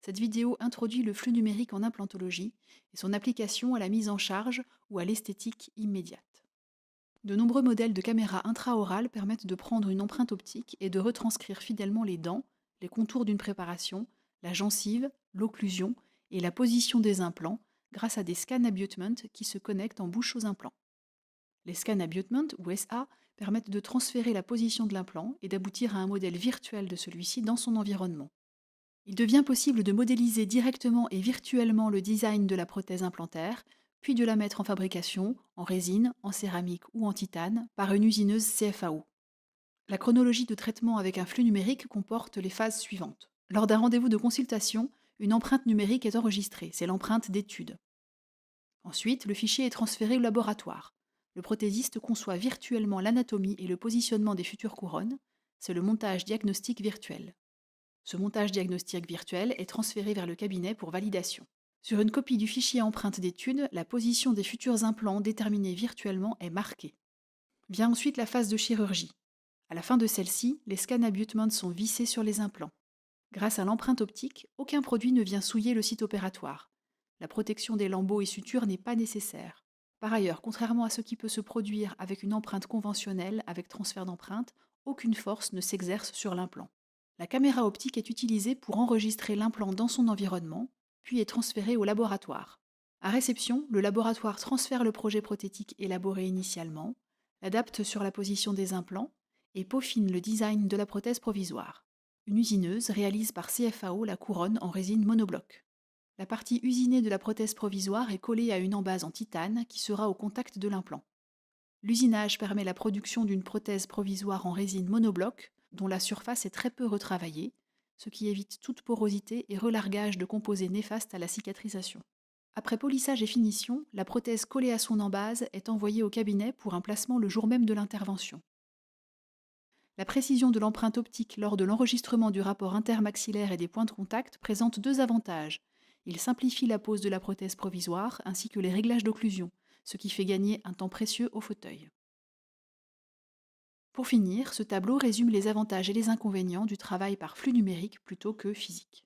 Cette vidéo introduit le flux numérique en implantologie et son application à la mise en charge ou à l'esthétique immédiate. De nombreux modèles de caméras intraorales permettent de prendre une empreinte optique et de retranscrire fidèlement les dents, les contours d'une préparation, la gencive, l'occlusion et la position des implants grâce à des scan abutment qui se connectent en bouche aux implants. Les scan abutment, ou SA, permettent de transférer la position de l'implant et d'aboutir à un modèle virtuel de celui-ci dans son environnement. Il devient possible de modéliser directement et virtuellement le design de la prothèse implantaire, puis de la mettre en fabrication, en résine, en céramique ou en titane, par une usineuse CFAO. La chronologie de traitement avec un flux numérique comporte les phases suivantes. Lors d'un rendez-vous de consultation, une empreinte numérique est enregistrée, c'est l'empreinte d'étude. Ensuite, le fichier est transféré au laboratoire. Le prothésiste conçoit virtuellement l'anatomie et le positionnement des futures couronnes, c'est le montage diagnostique virtuel. Ce montage diagnostique virtuel est transféré vers le cabinet pour validation. Sur une copie du fichier empreinte d'étude, la position des futurs implants déterminés virtuellement est marquée. Vient ensuite la phase de chirurgie. À la fin de celle-ci, les scan abutments sont vissés sur les implants. Grâce à l'empreinte optique, aucun produit ne vient souiller le site opératoire. La protection des lambeaux et sutures n'est pas nécessaire. Par ailleurs, contrairement à ce qui peut se produire avec une empreinte conventionnelle avec transfert d'empreinte, aucune force ne s'exerce sur l'implant. La caméra optique est utilisée pour enregistrer l'implant dans son environnement, puis est transférée au laboratoire. À réception, le laboratoire transfère le projet prothétique élaboré initialement, l'adapte sur la position des implants et peaufine le design de la prothèse provisoire. Une usineuse réalise par CFAO la couronne en résine monobloc. La partie usinée de la prothèse provisoire est collée à une embase en titane qui sera au contact de l'implant. L'usinage permet la production d'une prothèse provisoire en résine monobloc dont la surface est très peu retravaillée, ce qui évite toute porosité et relargage de composés néfastes à la cicatrisation. Après polissage et finition, la prothèse collée à son embase est envoyée au cabinet pour un placement le jour même de l'intervention. La précision de l'empreinte optique lors de l'enregistrement du rapport intermaxillaire et des points de contact présente deux avantages. Il simplifie la pose de la prothèse provisoire ainsi que les réglages d'occlusion, ce qui fait gagner un temps précieux au fauteuil. Pour finir, ce tableau résume les avantages et les inconvénients du travail par flux numérique plutôt que physique.